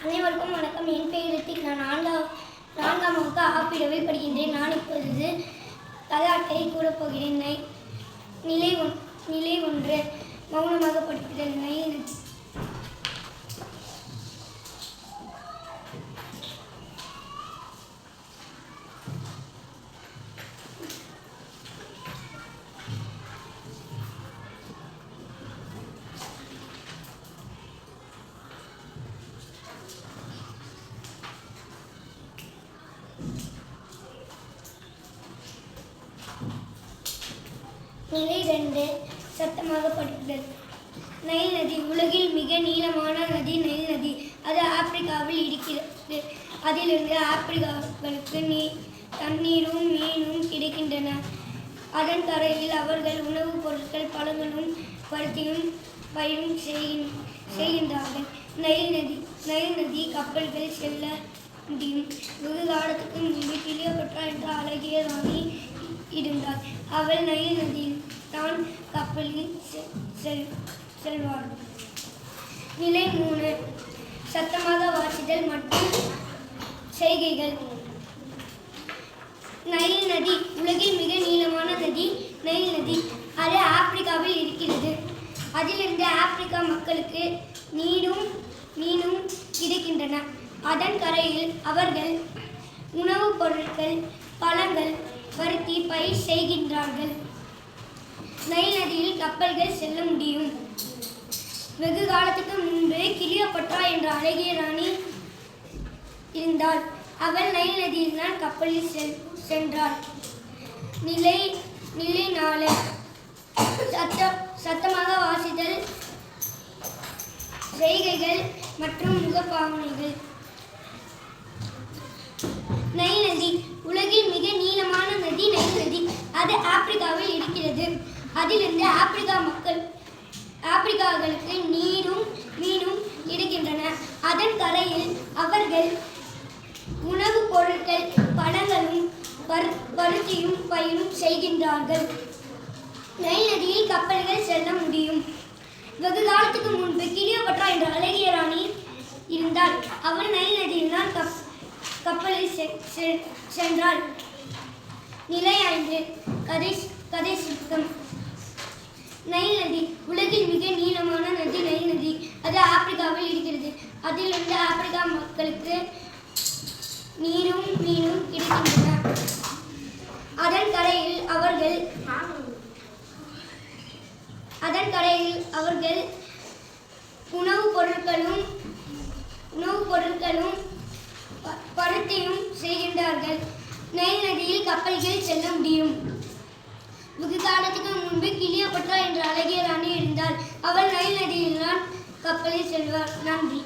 அனைவருக்கும் வணக்கம். என் பெயர் ரித்திக். நான் நான்காம் வகுப்பு ஆப்பிடவை படிக்கின்றேன். நான் இப்பொழுது கலாட்டை கூறப்போகிறேன். நிலை 1 மௌனமாக படிக்கிறேன். நிலை 2 சத்தமாக படிக்கிறது. நைல் நதி உலகில் மிக நீளமான நதி நைல் நதி. அது ஆப்பிரிக்காவில் இருக்கிறது. அதிலிருந்து ஆப்பிரிக்கர்களுக்கு தண்ணீரும் மீனும் கிடைக்கின்றன. அதன் கரையில் அவர்கள் உணவுப் பொருட்கள், பழங்களும் பருத்தியும் பயிரும் செய்கின்றார்கள். நைல் நதி கப்பல்கள் செல்ல முடியும். வெகு காலத்துக்கு முன்பு கிளியோபட்ரா என்ற அழகிய ராணி இருந்தாள். அவள் நைல் நதியில் தான் கப்பலில் செல்வாள். நிலை 3 சத்தமாக வாசித்தல் மற்றும் செய்கைகள். நைல் நதி உலகில் மிக நீளமான நதி நைல் நதி. அது ஆப்பிரிக்காவில் இருக்கிறது. அதிலிருந்து ஆப்பிரிக்கா மக்களுக்கு நீரும் மீனும் கிடைக்கின்றன. அதன் கரையில் அவர்கள் உணவுப் பொருட்கள், பழங்கள், பருத்தி பயிர் செய்கின்றார்கள். நைல் நதியில் கப்பல்கள் செல்ல முடியும். வெகு காலத்துக்கு முன்பு கிளியோபட்ரா என்ற அழகிய ராணி இருந்தாள். அவள் நைல் நதியில் தான் கப்பலில் சென்றாள். நிலை 4 சத்தமாக வாசித்தல், செய்கைகள் மற்றும் முகபாவனைகள். நைல் நதி உலகில் மிக நீளமான நதி நைல் நதி. அது ஆப்பிரிக்காவில் இருக்கிறது. அதிலிருந்து ஆப்பிரிக்கர்களுக்கு நீரும் மீனும் கிடைக்கின்றன. அதன் கரையில் அவர்கள் உணவுப் பொருட்கள், பழங்களும் பருத்தியும் பயிரும் செய்கின்றார்கள். நைல் நதியில் கப்பல்கள் செல்ல முடியும். வெகு காலத்துக்கு முன்பு கிளியோபட்ரா என்ற அழகிய ராணி இருந்தாள். அவள் நைல் நதியில் தான் கப்பலில் சென்றாள். நிலை 5 கதை சுருக்கம். நைல் நதி உலகில் மிக நீளமான நதி நைல் நதி. அது ஆப்பிரிக்காவில் இருக்கிறது. அதிலிருந்து ஆப்பிரிக்கா மக்களுக்கு நீரும் மீனும் கிடைக்கின்றன. அதன் கரையில் அவர்கள் உணவுப் பொருட்களும் பருத்தியும் செய்கின்றார்கள். நைல் நதியில் கப்பல்கள் செல்ல முடியும். வெகு காலத்துக்கு முன்பு கிளியோபட்ரா என்ற அழகிய ராணி இருந்தாள். அவள் நைல் நதியில் தான் கப்பலில் செல்வாள். நன்றி.